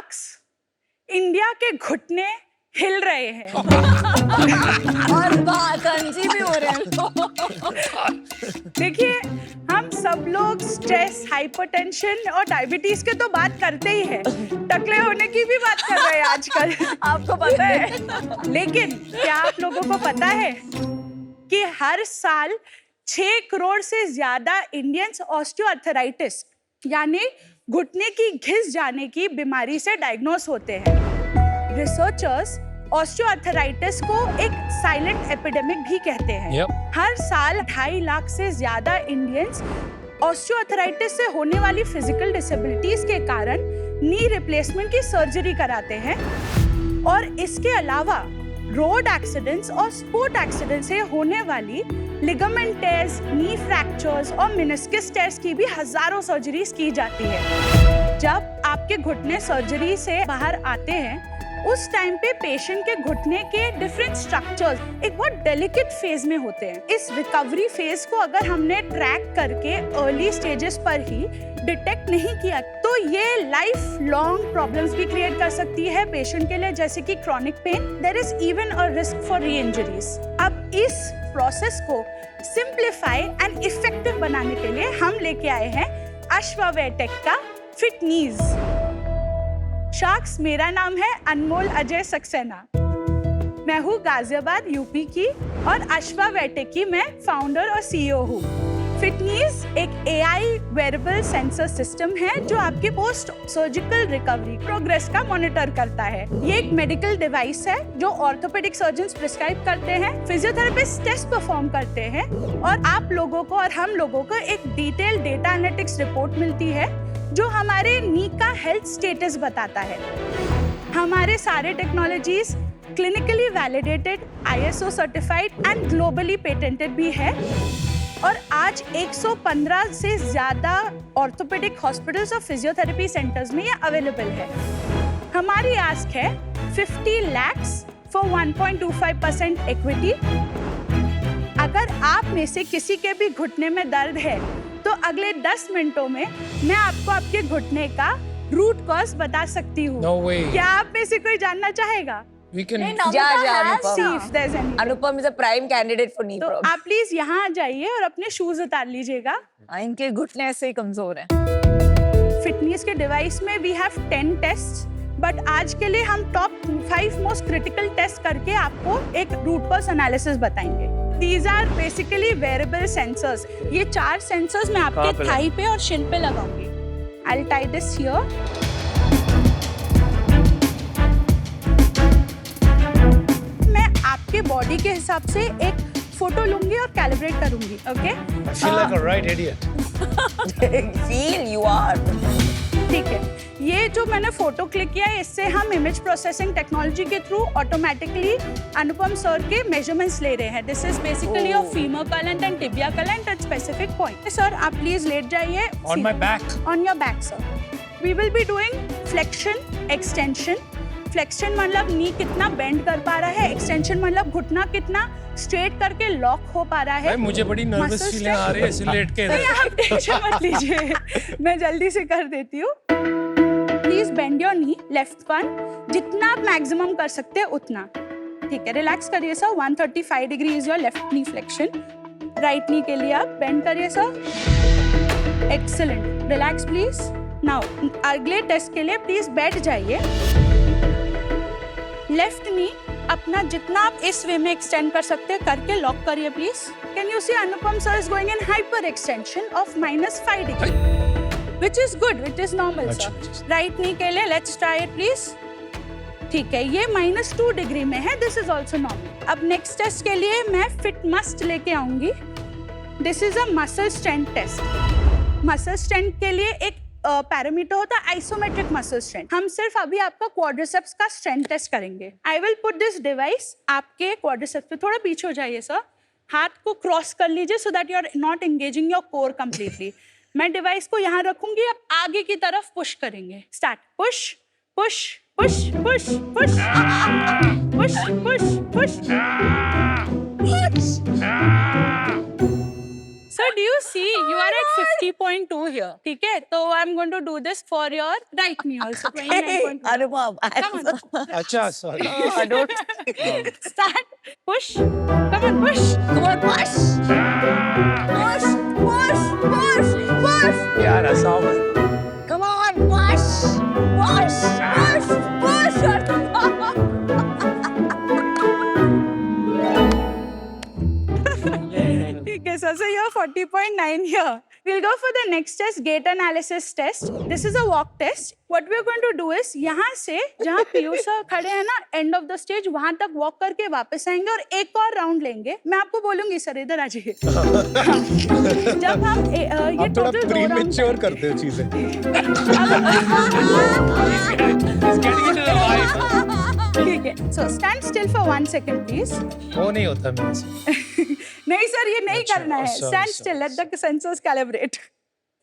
Sharks, India के घुटने हिल रहे हैं। और कंजी भी हो रहे हैं। देखिए, हम सब लोग स्ट्रेस, हाइपरटेंशन और डायबिटीज के तो बात करते ही हैं, टकले होने की भी बात कर रहे हैं आजकल। आपको पता है? लेकिन क्या आप लोगों को पता है कि हर साल 6 करोड़ से ज्यादा इंडियंस ऑस्टियोआर्थराइटिस यानी घुटने की घिस जाने की बीमारी से डायग्नोस होते हैं। रिसर्चर्स ऑस्टियोआर्थराइटिस को एक साइलेंट एपिडेमिक भी कहते हैं। हर साल 2.5 लाख से ज्यादा इंडियंस ऑस्टियोआर्थराइटिस से होने वाली फिजिकल डिसेबिलिटीज के कारण नी रिप्लेसमेंट की सर्जरी कराते हैं। और इसके अलावा रोड एक्सीडेंट्स और स्पोर्ट एक्सीडेंट से होने वाली लिगामेंट टेयर्स, नी फ्रैक्चर्स और मेनिस्कस टेयर्स की भी हजारों सर्जरीज की जाती है। जब आपके घुटने सर्जरी से बाहर आते हैं, उस टाइम पे पेशेंट के घुटने के डिफरेंट स्ट्रक्चर्स एक बहुत डेलिकेट फेज में होते हैं। इस रिकवरी फेज को अगर हमने ट्रैक करके अर्ली स्टेजेस पर ही डिटेक्ट नहीं किया तो ये लाइफ लॉन्ग प्रॉब्लम्स भी क्रिएट कर सकती है पेशेंट के लिए, जैसे कि chronic pain. There is even a risk for reinjuries. अब इस प्रोसेस को सिंप्लीफाई एंड इफेक्टिव बनाने के लिए हम लेके आए हैं अश्वावेटेक का फिट नीज। शार्क्स, मेरा नाम है अनमोल अजय सक्सेना। मैं हूँ गाजियाबाद यूपी की और अश्वावेटेक की मैं फाउंडर और सीईओ हूँ। फिटनीज एक AI वेरेबल सेंसर सिस्टम है जो आपके पोस्ट सर्जिकल रिकवरी प्रोग्रेस का मॉनिटर करता है। ये एक मेडिकल डिवाइस है जो ऑर्थोपेडिक सर्जन्स प्रिस्क्राइब करते हैं, फिजियोथेरेपिस्ट टेस्ट परफॉर्म करते हैं और आप लोगों को और हम लोगों को एक डिटेल डेटा एनालिटिक्स रिपोर्ट मिलती है जो हमारे नी का हेल्थ स्टेटस बताता है। हमारे सारे technologies clinically validated, ISO certified and globally patented भी है और आज 115 से ज्यादा ऑर्थोपेडिक हॉस्पिटल्स और फिजियोथेरेपी सेंटर्स में ये अवेलेबल है। हमारी आस्क है 50 lakhs फॉर 1.25% इक्विटी। अगर आप में से किसी के भी घुटने में दर्द है तो अगले 10 मिनटों में मैं आपको आपके घुटने का रूट कॉज बता सकती हूँ। No way. क्या आप में से कोई जानना चाहेगा? We can. Anupam is a prime candidate for knee तो problem. आप प्लीज यहाँ आ जाइए और अपने शूज उतार लीजिएगा। इनके घुटने ऐसे ही कमजोर हैं। फिटनेस के डिवाइस में वी हैव 10 टेस्ट, बट आज के लिए हम टॉप 5 मोस्ट क्रिटिकल टेस्ट करके आपको एक रूट कॉज एनालिसिस बताएंगे। These are basically wearable sensors. ये 4 सेंसर्स मैं आपके थाई पे और शिन पे लगाऊंगी। I'll tie this here. मैं आपके बॉडी के हिसाब से एक फोटो लूंगी और कैलिब्रेट करूंगी, okay? I feel like a right idiot. Feel you are. ठीक है, ये जो मैंने फोटो क्लिक किया है इससे हम इमेज प्रोसेसिंग टेक्नोलॉजी के थ्रू ऑटोमेटिकली अनुपम सर के मेजरमेंट्स ले रहे हैं। This is basically your femur implant and tibia implant at specific point. Sir आप प्लीज लेट जाइए। On my back. On your back, sir. We will be doing flexion, extension. Flexion मतलब नी कितना bend कर पा रहा है, एक्सटेंशन मतलब घुटना कितना स्ट्रेट करके लॉक हो पा रहा है। मुझे बड़ी नर्वस फीलिंग आ रही है ऐसे लेट के। नहीं, आप टेंशन मत लीजिए, मैं जल्दी से कर देती हूँ। Please bend your knee, left one, जितना आप मैक्सिमम कर सकते हैं उतना। ठीक है, रिलैक्स करिए sir. 135 degree is your left knee flexion. Right knee के लिए आप बेंड करिए sir. Excellent, relax please. Now अगले टेस्ट के लिए प्लीज बैठ जाइए। लेफ्ट नी अपना जितना आप इस वे में एक्सटेंड कर सकते हैं करके लॉक करिए please. Can you see Anupam sir is going in hyperextension of -5 degree, which is good, which is normal sir. Right knee के लिए लेट्स ट्राई इट प्लीज। ठीक है, ये -2 डिग्री में है, दिस इज ऑल्सो नॉर्मल। अब next test के लिए मैं फिट मस्ट लेके आऊंगी। This is a muscle strength test. Muscle strength के लिए एक पैरामीटर होता है आइसोमेट्रिक मसल स्ट्रेंथ। हम सिर्फ अभी आपका क्वाड्रिसेप्स का स्ट्रेंथ टेस्ट करेंगे। I will put this device आपके क्वाड्रिसेप्स पे, थोड़ा पीछे हो जाइए सर, हाथ को क्रॉस कर लीजिए so that you are not engaging your core completely. मैं डिवाइस को यहाँ रखूंगी, आप आगे की तरफ पुश करेंगे। Start, push push push push push push push push. Sir do you see? You are at 50.2 here. ठीक है? तो I'm going to do this for your right knee also. 29.2. Anubhav, Come on. Acha, sorry. I don't. Start. Push. Come on, push. Come on, push. Push, push, push, push. यार ऐसा मत. Come on, push, push, push, push. ठीक है, so you're 40.9 here. We'll go for the next test, gait analysis test. This is a walk test. What we're going to do is यहाँ से जहाँ Piyush sir खड़े हैं ना, end of the stage, वहाँ तक walk करके वापस आएंगे और एक और राउंड लेंगे. मैं आपको बोलूंगी सर इधर आ जाइए. जब हम ये टोटल 2 राउंड मैच्योर करते हो चीजें. He's getting into the vibe. ठीक है. So stand still for 1 second, please. वो नहीं होता मेरे से. नहीं सर, ये नहीं अच्छा, करना है. sorry, Stand sorry, still, let the sensors calibrate.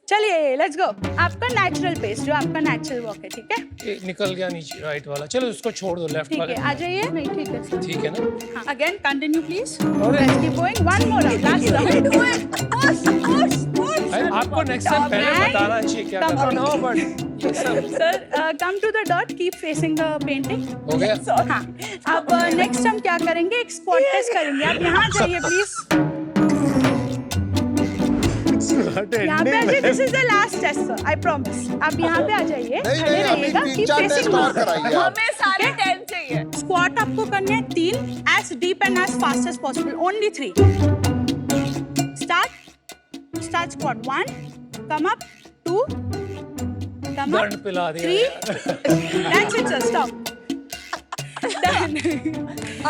चलिए, let's go. आपका नेचुरल पेस, जो आपका नेचुरल वॉक है, ठीक है? ये निकल गया नीचे राइट वाला. चलो उसको छोड़ दो लेफ्ट ठीक वाले. है, आ जाइए. नहीं, ठीक है सर. ठीक है ना? Again, continue please. अरे. Let's keep going. One more round. Last round. Do it. Push, push, push. अरे, आपको नेक्स्ट टाइम पहले Right. बताना चाहिए क्या Come करना. on. No, but Sir, come to the dot. Keep facing the painting. हो गया. हाँ. अब next हम क्या करेंगे? एक स्क्वाट टेस्ट करेंगे. आप यहाँ आ जाइए please. यहाँ पे आ जाइए. This is the last test, sir. I promise. आप यहाँ पे आ जाइए. नहीं खड़े नहीं अभी रहिएगा. 3-4 Keep टेस्ट facing और me. कराइए आप. हमें सारे 10 चाहिए. स्क्वाट आपको करने हैं 3, as deep and as fast as possible. Only 3. Start squat. 1, come up. 2, come up. दर्द पिला दिया 3. That's it, sir. Stop. Done.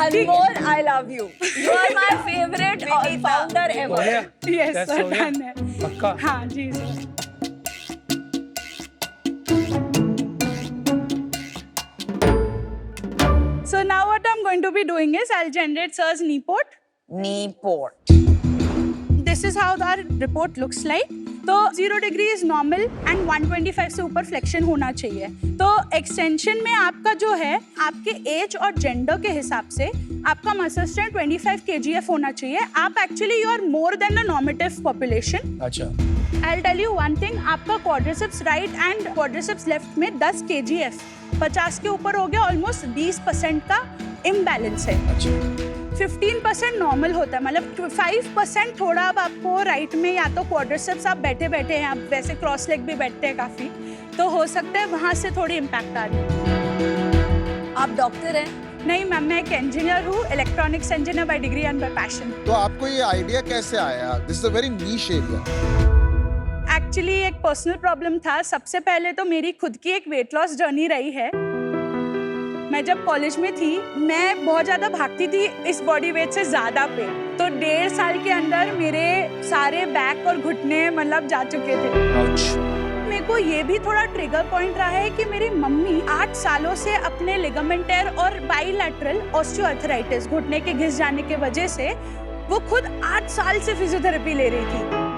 Anmol, I love you. You are my favorite founder हो ever. गया. Yes, That's sir. हो गया. Done है. पक्का. हाँ जी sir. So now what I'm going to be doing is I'll generate sir's knee port. Knee port. This is how our report looks like. तो 0 degree is normal and 125 से ऊपर flexion होना चाहिए. तो एक्सटेंशन में आपका जो है, आपके एज और जेंडर के हिसाब से आपका मसल स्ट्रेंथ 25 kgf होना चाहिए. आप actually you are more than the normative population. अच्छा. I'll tell you one thing, आपका quadriceps right and quadriceps left में 10 kgf 50 के ऊपर हो गया. ऑलमोस्ट 20% का इम्बैलेंस है. अच्छा. 15% नॉर्मल होता है. मतलब 5% थोड़ा. अब आपको राइट में या तो क्वाड्रिसेप्स, आप बैठे बैठे हैं, आप वैसे क्रॉस लेग भी बैठते हैं काफी, तो हो सकता है वहां से थोड़ी इम्पैक्ट आ रही. आप डॉक्टर हैं? नहीं मैम, मैं एक इंजीनियर हूँ, electronics engineer by degree and bye passion. तो आपको ये आइडिया कैसे आया? This is a very niche area. Actually एक पर्सनल प्रॉब्लम था. सबसे पहले तो मेरी खुद की एक वेट लॉस जर्नी रही है. मैं जब कॉलेज में थी, मैं बहुत ज़्यादा भागती थी इस बॉडी वेट से ज़्यादा पे. तो 1.5 साल के अंदर मेरे सारे बैक और घुटने मतलब जा चुके थे. मेरे को ये भी थोड़ा ट्रिगर पॉइंट रहा है कि मेरी मम्मी 8 सालों से अपने लिगामेंट टेयर और बाइलैटरल ऑस्टियोआर्थराइटिस, घुटने के घिस जाने के वजह से, वो खुद 8 साल से फिजियोथेरेपी ले रही थी.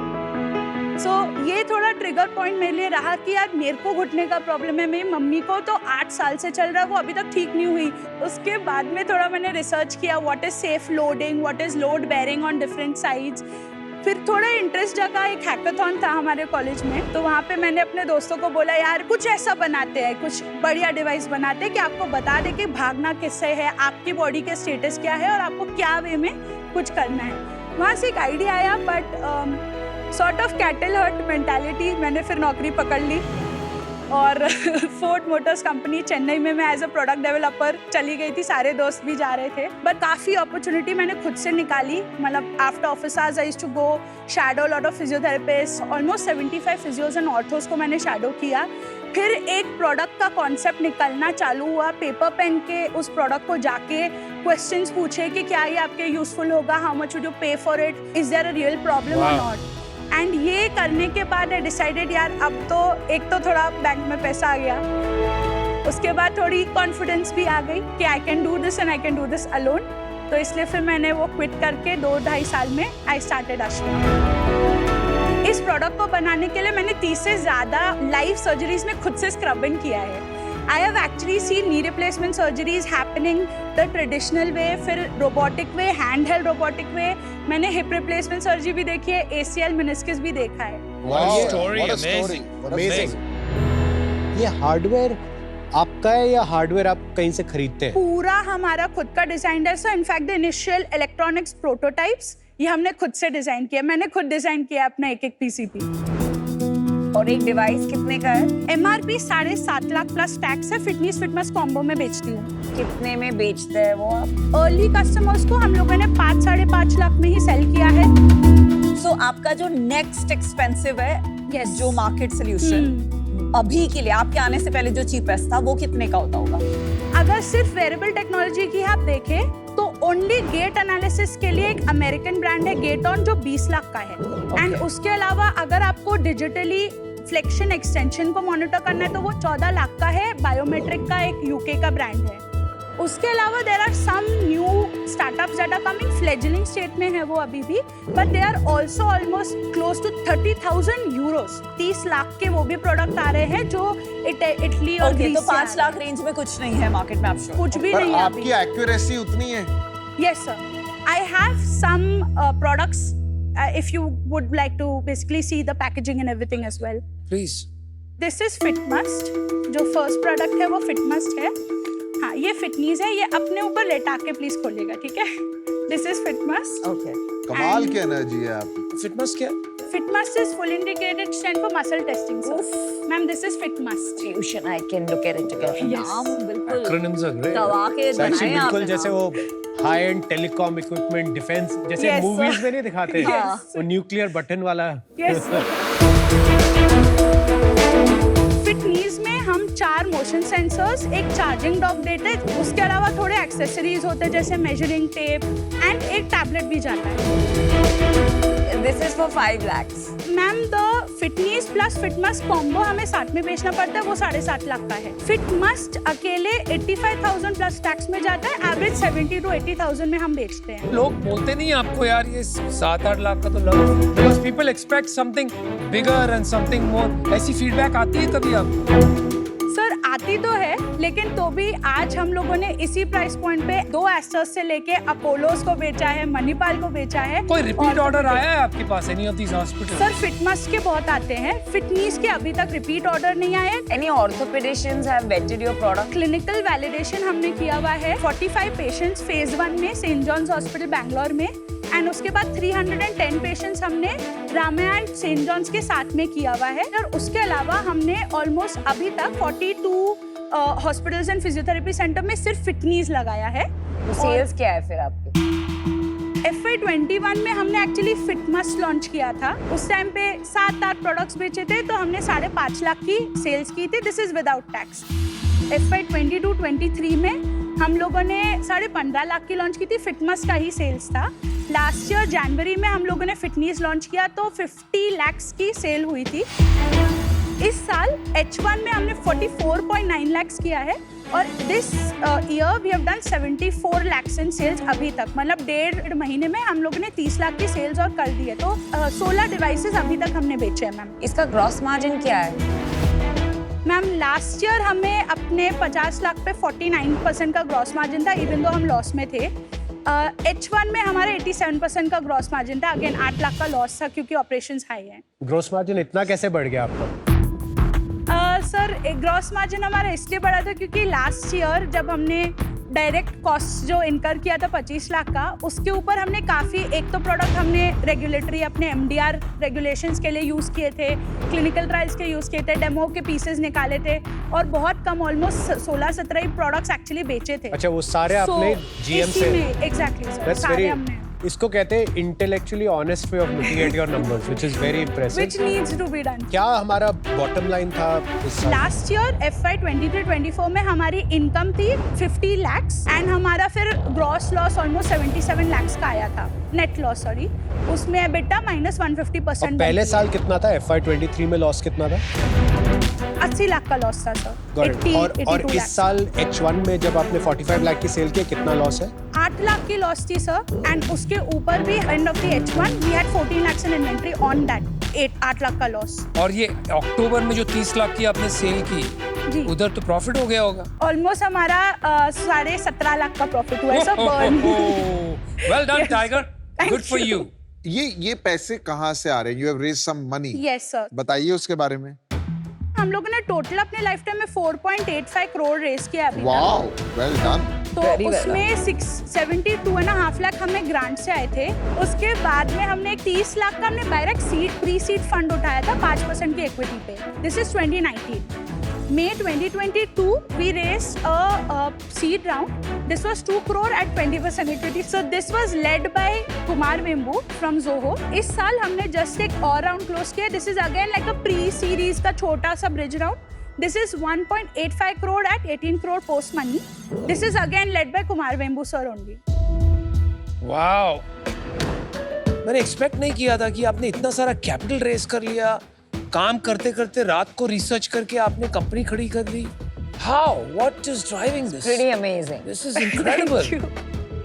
सो ये थोड़ा ट्रिगर पॉइंट मेरे लिए रहा कि यार मेरे को घुटने का प्रॉब्लम है, मेरी मम्मी को तो 8 साल से चल रहा है, वो अभी तक ठीक नहीं हुई. उसके बाद में थोड़ा मैंने रिसर्च किया, what is safe loading, what is load bearing on different sides. फिर थोड़ा इंटरेस्ट जगा. एक हैकाथॉन था हमारे कॉलेज में, तो वहाँ पे मैंने अपने दोस्तों को बोला यार कुछ ऐसा बनाते हैं, कुछ बढ़िया डिवाइस बनाते हैं कि आपको बता दे कि भागना किससे है, आपकी बॉडी के स्टेटस क्या है और आपको क्या वे में कुछ करना है. वहाँ से एक आइडिया आया, but sort of cattle herd mentality. मैंने फिर नौकरी पकड़ ली और फोर्ड मोटर्स कंपनी चेन्नई में मैं एज अ प्रोडक्ट डेवलपर चली गई थी. सारे दोस्त भी जा रहे थे, बट काफ़ी अपॉर्चुनिटी मैंने खुद से निकाली. मतलब after office hours I used to go shadow lot of physiotherapist. Almost 75 physios and orthos को मैंने शैडो किया. फिर एक प्रोडक्ट का कॉन्सेप्ट निकलना चालू हुआ. पेपर पेन के उस प्रोडक्ट को जाके क्वेश्चंस पूछे कि क्या ये आपके यूजफुल होगा, how much would you pay for it, is there a real problem और नॉट. एंड ये करने के बाद आई डिसाइडेड यार अब तो एक तो थोड़ा बैंक में पैसा आ गया, उसके बाद थोड़ी कॉन्फिडेंस भी आ गई कि I can do this and I can do this alone. तो इसलिए फिर मैंने वो क्विट करके 2-2.5 साल में आई स्टार्टेड आश्रम. इस प्रोडक्ट को बनाने के लिए मैंने 30 से ज़्यादा लाइव सर्जरीज में खुद से स्क्रबिंग किया है. I have actually seen knee replacement surgeries happening the traditional way, फिर robotic way, handheld robotic way. मैंने hip replacement surgery भी देखी है, ACL meniscus भी देखा है. Wow, story, what a amazing. story. What a Amazing. story. ये hardware आपका है या हार्डवेयर आप कहीं से खरीदते हैं? पूरा हमारा खुद का डिजाइन है sir. In fact the initial electronics prototypes ये हमने खुद से डिजाइन किया. मैंने खुद डिजाइन किया अपना एक PCB. और एक डिवाइस कितने का है? MRP 7.5 लाख प्लस टैक्स है. फिटनेस कॉम्बो में बेचती हूँ. कितने में बेचते हैं वो आप? अर्ली कस्टमर्स को हम लोगों ने 5-5.5 लाख में ही सेल किया है. सो आपका जो नेक्स्ट एक्सपेंसिव है, Yes. जो मार्केट सोल्यूशन अभी के लिए आपके आने से पहले जो चीपेस्ट था वो कितने का होता होगा? अगर सिर्फ वेरेबल टेक्नोलॉजी की आप देखें तो ओनली गेट एनालिसिस के लिए एक अमेरिकन ब्रांड है गेटऑन जो 20 लाख का है. एंड उसके अलावा अगर आपको डिजिटली फ्लेक्शन एक्सटेंशन को मॉनिटर करना है तो वो 14 लाख का है. बायोमेट्रिक का एक यूके का ब्रांड है. उसके अलावा there are some new startups that are coming. Fledgling state में है वो अभी भी, but they are also almost close to 30,000 euros. 30 lakh के वो भी प्रोडक्ट आ रहे हैं जो इटली और ओके, ग्रीस तो से आ 5 रहे लाख हैं. रेंज में कुछ नहीं है मार्केट में, आप श्योर? कुछ भी पर नहीं है आपकी अभी. एक्यूरेसी उतनी है. Yes, sir. I have some products. If you would like to basically see the packaging and everything as well. Please. This is FitMust. जो first product है वो FitMust है. हाँ, ये फिटनीज है. ये अपने ऊपर लेटा के प्लीज खोलिएगा, ठीक है? This is FitMust. ओके. कमाल की एनर्जी है आपकी. फिटनेस क्या? FitMust is full indicated stand for muscle testing, sir. Ma'am, this is FitMust. Fusion, I can look at it together. Yes. नाम बिल्कुल Acronyms are great. दवा के Actually बनाए बिल्कुल आपने जैसे नाम. वो high end telecom equipment defence जैसे Yes, मूवीज sir. में नहीं दिखाते Yes. वो न्यूक्लियर बटन वाला. Yes, sir. फिटनीज में हम 4 मोशन सेंसर्स, एक चार्जिंग डॉक देते हैं. उसके अलावा थोड़े एक्सेसरीज होते हैं जैसे मेजरिंग टेप एंड एक टैबलेट भी जाता है. This is for 5 lakhs. Ma'am the Fitknees plus Fitmust combo हमें साथ में बेचना पड़ता है, वो 7.5 लाख का है. फिटमस्ट अकेले 85,000 प्लस टैक्स में जाता है. एवरेज 70 to 80,000 में हम बेचते हैं. लोग बोलते नहीं आपको यार ये 7-8 लाख का तो लग, because people expect something bigger and something more. ऐसी फीडबैक आती है कभी आपको? सर आती तो है, लेकिन तो भी आज हम लोगों ने इसी प्राइस पॉइंट पे 2 एस्टर्स से लेके अपोलोस को बेचा है, मणिपाल को बेचा है. कोई रिपीट और ऑर्डर आया है आपके पास any of these hospital? Sir Fitmust के बहुत आते हैं. फिटनीज के अभी तक रिपीट ऑर्डर नहीं आए. Any orthopedicians have vetted your product? Clinical validation हमने किया हुआ है 45 पेशेंट्स फेज 1 में सेंट जॉन्स हॉस्पिटल बैंगलोर में. एंड उसके बाद 310 पेशेंट्स हमने रामा एंड सेंट जॉन्स के साथ में किया हुआ है. और उसके अलावा हमने ऑलमोस्ट अभी तक 42 हॉस्पिटल्स एंड फिजियोथेरेपी सेंटर में सिर्फ फिटनीज लगाया है. तो सेल्स क्या है फिर आपके? FY21 में हमने एक्चुअली फिटमस्ट लॉन्च किया था. उस टाइम पे 7-8 प्रोडक्ट्स बेचे थे तो हमने 5.5 लाख की सेल्स की थी. This is without tax. FY22-23 में हम लोगों ने 15.5 लाख की लॉन्च की थी. फिटमस्ट का ही सेल्स था. लास्ट ईयर जनवरी में हम लोगों ने फिटनीज लॉन्च किया तो 50 लाख की सेल हुई थी. इस साल H1 में हमने 44.9 लाख किया है. और this year we have done 74 lakh in sales अभी तक. मतलब 1.5 महीने में हम लोगों ने 30 लाख की सेल्स और कर दी है. तो 16 डिवाइसेस अभी तक हमने बेचे हैं. मैम इसका ग्रॉस मार्जिन क्या है? मैम लास्ट ईयर हमें अपने 50 लाख पे 49% का ग्रॉस मार्जिन था, इवन दो हम लॉस में थे. H1 में हमारे 87% का ग्रॉस मार्जिन था. अगेन 8 लाख का लॉस था क्योंकि ऑपरेशंस हाई हैं. ग्रोस मार्जिन इतना कैसे बढ़ गया आपका? सर ग्रॉस मार्जिन हमारा इसलिए बढ़ा था क्योंकि लास्ट ईयर जब हमने डायरेक्ट कॉस्ट जो इनकर किया था 25 लाख का, उसके ऊपर हमने काफ़ी, एक तो प्रोडक्ट हमने रेगुलेटरी अपने MDR रेगुलेशंस के लिए यूज़ किए थे, क्लिनिकल ट्रायल्स के यूज़ किए थे, डेमो के पीसेस निकाले थे और बहुत कम ऑलमोस्ट 16-17 ही प्रोडक्ट्स एक्चुअली बेचे थे. अच्छा वो सारे आपने GM से? एग्जैक्टली सर, That's सारे very, हमने. इसको कहते हैं intellectually honest way of looking at your numbers which is very impressive. Which needs to be done. क्या हमारा बॉटम लाइन था इस साल? लास्ट ईयर FY23-24 में हमारी इनकम थी 50 लाख एंड हमारा फिर ग्रॉस लॉस ऑलमोस्ट 77 लाख का आया था. Net loss sorry. उसमें EBITDA -150%. और पहले साल कितना था? FY23 में लॉस कितना था? 80 लाख का लॉस था सर. Got it. और इस साल H1 में जब आपने 45 लाख की सेल की कितना लॉस है? 8 लाख की लॉस थी सर. एंड उसके ऊपर भी end of the H1 we had 14 lakh in inventory on that 8 lakh का लॉस. और ये अक्टूबर में जो 30 लाख की आपने सेल की, जी। उधर तो प्रॉफिट हो गया होगा। ऑलमोस्ट हमारा 17.5 लाख का प्रॉफिट हुआ है sir burn. Well done Yes. Tiger, Thank good for you. You. ये पैसे कहाँ से आ रहे हैं? You have raise some money. Yes sir, बताइए उसके बारे में। हम लोगों ने टोटल अपने लाइफ टाइम में 4.85 करोड़ रेस किया अभी तक। Wow, well done. तो Very well उसमें 72.5 लाख हमें ग्रांट से आए थे। उसके बाद में हमने 30 लाख का हमने direct seed pre seed fund उठाया था 5% की इक्विटी पे। This is 2019। May 2022 we raised a seed round. This was 2 crore at 20% equity. So this was led by Kumar Vembu from Zoho. इस साल हमने just एक और round close किया। This is again like a pre-series का छोटा सा bridge round. This is 1.85 crore at 18 crore post money. This is again led by Kumar Vembu sir only. Wow, मैंने एक्सपेक्ट नहीं किया था कि आपने इतना सारा कैपिटल रेज कर लिया। काम करते करते रात को रिसर्च करके आपने कंपनी खड़ी कर दी। How, what is driving this? Pretty amazing. This is incredible.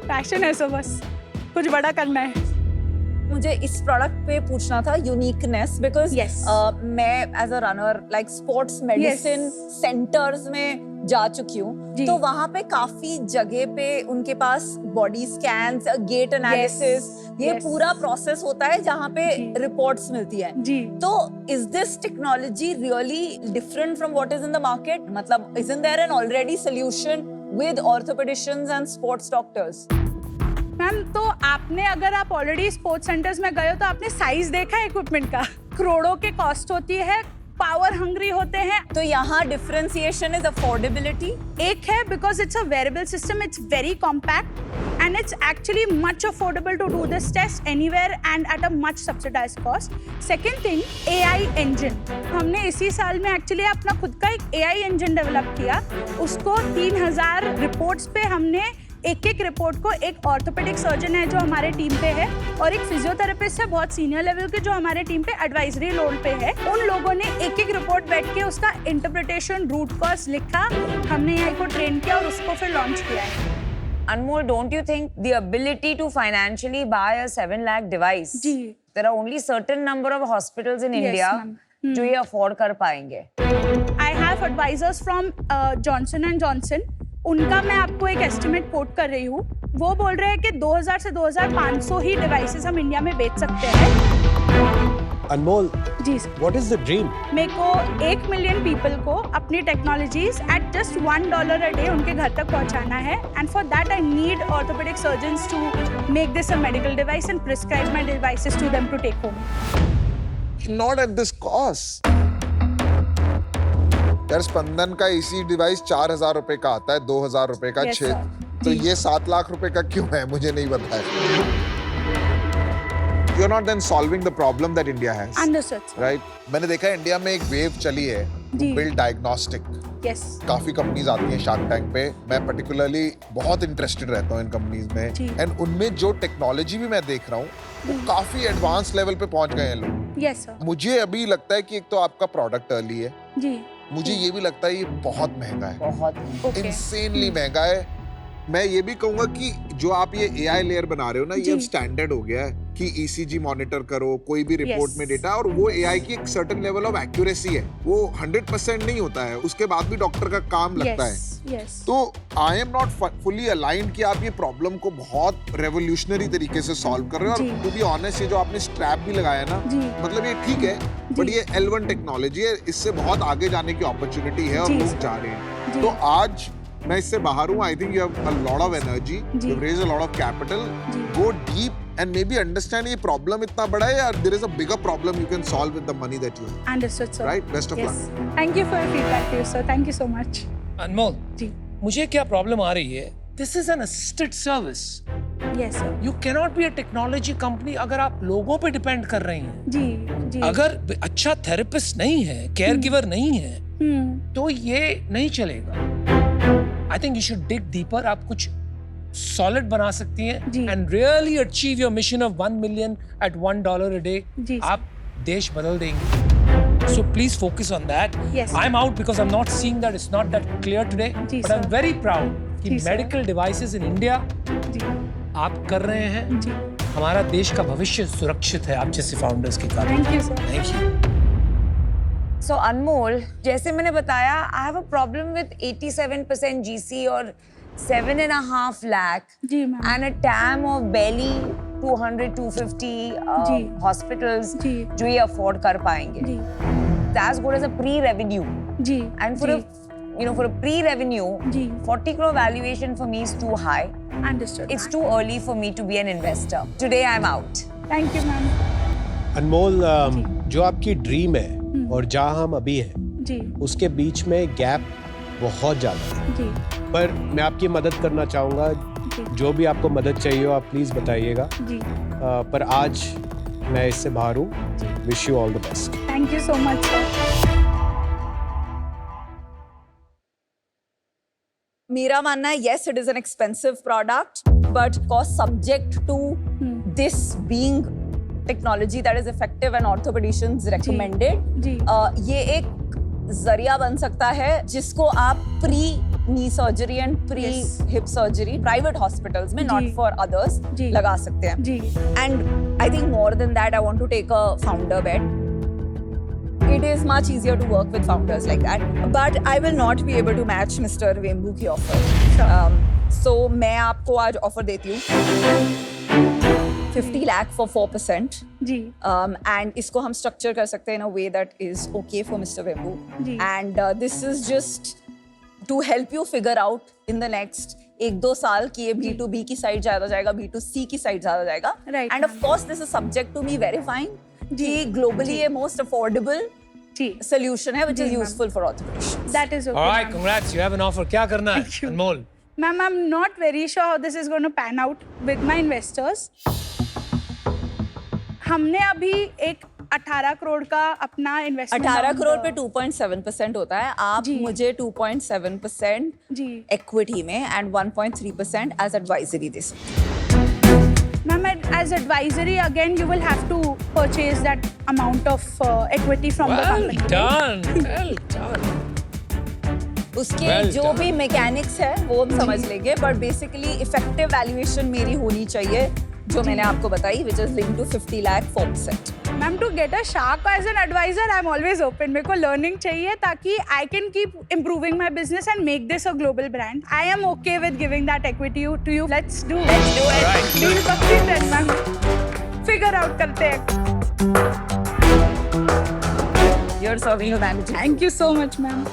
Passion है सो बस कुछ बड़ा करना है। मुझे इस प्रोडक्ट पे पूछना था यूनिकनेस बिकॉज Yes. मैं as a runner like sports medicine centres में जा चुकी हूँ जी। तो वहाँ पे काफी जगह पे उनके पास बॉडी स्कैन्स गेट एनालिसिस ये Yes. पूरा प्रोसेस होता है जहाँ पे जी। रिपोर्ट्स मिलती है। जी तो is this technology really different from what is in the market? मतलब isn't there an already solution with orthopedicians and sports doctors? Ma'am, तो आपने अगर आप ऑलरेडी स्पोर्ट्स सेंटर्स में गए हो तो आपने साइज देखा है इक्विपमेंट का? करोड़ों के कॉस्ट होती है, पावर हंग्री होते हैं। तो यहाँ डिफरेंशिएशन इज अफोर्डेबिलिटी। एक है because it's a wearable system, it's very compact and it's actually much affordable to do this test anywhere and at a much subsidised cost. Second thing, AI engine. हमने इसी साल में actually अपना खुद का एक एआई इंजन डेवलप किया। उसको 3000 रिपोर्ट्स पे हमने एक रिपोर्ट को एक ऑर्थोपेडिक सर्जन है जो हमारे टीम पे है और एक फिजियोथेरेपिस्ट है बहुत सीनियर लेवल के जो हमारे टीम पे एडवाइजरी रोल पे है। उन लोगों ने एक रिपोर्ट बैठ के उसका इंटरप्रिटेशन, रूट कॉज लिखा, हमने एआई को ट्रेन किया और उसको फिर लॉन्च किया है। Anmol, don't you think the ability to financially buy a 7 lakh device? Ji. There are only certain number of hospitals in Yes, India ma'am. जो ये afford कर पाएंगे। I have advisors from Johnson and Johnson. उनका मैं आपको एक estimate coat कर रही हूँ। वो बोल रहे हैं कि 2000 से 2500 ही डिवाइसेस हम इंडिया में बेच सकते हैं। अनमोल, जी what is the dream? मेरे को 1 मिलियन पीपल को अपनी technologies at just $1 a day उनके घर तक पहुंचाना है and for that I need orthopaedic surgeons to make this a medical device and prescribe my devices to them to take home. Not at this cost. यार स्पंदन का इसी device 4000 रुपए का आता है, 2000 रुपए का Yes, 6, sir. तो जी। ये 7 लाख रुपए का क्यों है मुझे नहीं पता है। You're not then solving the problem that India has, understood right? मैंने देखा है इंडिया में एक वेव चली है, जी। Build diagnostic. यस काफी कंपनीज आती हैं शार्क टैंक पे, मैं पर्टिकुलरली बहुत इंटरेस्टेड रहता हूँ इन कंपनीज जी। में एंड उनमें जो टेक्नोलॉजी भी मैं देख रहा हूँ वो काफी एडवांस लेवल पे पहुंच गए हैं लोग। Yes sir. मुझे अभी लगता है कि एक तो आपका प्रोडक्ट अर्ली है, जी मुझे ये भी लगता है ये बहुत महंगा है, बहुत। ओके इंसेनली महंगा है। मैं ये भी कहूंगा कि जो आप ये एआई लेयर बना रहे हो ना, ये अब जी। स्टैंडर्ड हो गया है कि ईसीजी मॉनिटर करो, कोई भी रिपोर्ट Yes. में डेटा, और वो एआई की एक सर्टेन लेवल ऑफ एक्यूरेसी है, वो 100% नहीं होता है, उसके बाद भी डॉक्टर का काम लगता है। यस तो I am not fully aligned कि आप ये प्रॉब्लम को बहुत रेवोल्यूशनरी तरीके से सॉल्व कर रहे हो। जी। और टू बी ऑनेस्ट, ये जो आपने स्ट्रैप भी लगाया ना, जी। मतलब ये ठीक है, बट ये L1 टेक्नोलॉजी है, इससे बहुत आगे जाने की अपॉर्चुनिटी है और जी, लोग सर। जा रहे हैं। जी। तो आज मैं इससे बाहर हूँ। I think you have a lot of energy, जी। You raise a lot of capital, जी। Go deep and maybe understand ये प्रॉब्लम इतना बड़ा है, और there is a bigger problem you can solve with the money that you have. Understood sir. Right, best of yes luck. Thank you for your feedback sir, thank you so much. Anmol, ji मुझे क्या problem आ रही है? This is an assisted service. Yes sir. You cannot be a technology company अगर आप लोगों पे depend कर रही हैं। जी जी अगर अच्छा थेरेपिस्ट नहीं है, केयर गिवर नहीं है, तो ये नहीं चलेगा। I think you should dig deeper. आप कुछ सॉलिड बना सकती हैं जी। And really achieve your mission of 1 million at $1 a day. जी, सर। आप देश बदल देंगे। So please focus on that. Yes, sir. I'm out because I'm not seeing that. It's not that clear today. Ji, But I'm sir. very proud कि जी, sir. medical devices in India जी आप कर रहे हैं। जी हमारा देश का भविष्य सुरक्षित है आप जैसे फाउंडर्स के कारण। Thank you sir. Thank you. So Anmol, जैसे मैंने बताया, I have a problem with 87% GC और 7.5 lakh जी ma'am and a TAM of barely 200-250 जी। hospitals जी। जो ये afford कर पाएंगे. जी It's as good as a pre-revenue. जी And for जी, a pre-revenue, जी 40 crore valuation for me is too high. Understood It's too early for me to be an investor. Today I'm out. Thank you ma'am Anmol, जो आपकी dream है और जहाँ हम अभी हैं जी उसके बीच में गैप बहुत ज़्यादा है, जी पर मैं आपकी मदद करना चाहूँगा. जी जो भी आपको मदद चाहिए हो आप प्लीज़ बताइएगा. जी पर आज मैं इससे बाहर हूँ. Wish you all the best. Thank you so much sir. मेरा मानना है yes it is an expensive product but cost subject to this being technology that is effective and orthopedicians recommended. जी ये एक जरिया बन सकता है जिसको आप pre knee surgery and pre Yes. Hip surgery private hospitals में जी. नॉट फॉर अदर्स जी. लगा सकते हैं. जी And I think more than that, I want to take a founder bet. It is much easier to work with founders like that. But I will not be able to match Mr. Vembu की offer. So मैं आपको आज offer देती हूँ 50 lakh for 4%. Ji And इसको हम structure कर सकते हैं in a way that is okay for Mr. Vembu. Ji. And this is just to help you figure out in the next 1-2 साल कि ये B2B की साइड ज्यादा जाएगा, B2C की साइड ज्यादा जाएगा. Right, And of ma'am. course this is subject to me verifying जी. कि globally ये most affordable जी solution है which जी, is ma'am. useful for orthopedicians. That is All right, congrats. You have an offer. क्या करना है? Thank you. Anmol. Ma'am, I'm not very sure how this is going to pan out with my investors. हमने अभी एक 18 करोड़ का अपना investment 18 crore पे 2.7% होता है. आप जी. मुझे 2.7% जी equity में and 1.3% as advisory दे सकते हैं. Ma'am as advisory again you will have to purchase that amount of equity from the Well company. done. Well done. उसके Well जो done. भी मैकेनिक्स है वो हम समझ लेंगे बट बेसिकली इफेक्टिव वैल्यूएशन मेरी होनी चाहिए जो मैंने आपको बताई which is linked to 50 lakh 4%. Ma'am to get a shark as an advisor I am always open. मेरे को लर्निंग चाहिए ताकि I can keep improving my business and make this a global brand. I am okay with giving that equity to you. Let's do Right. Deal पक्की then ma'am. Figure out करते हैं. You're serving a manager. Thank you so much ma'am.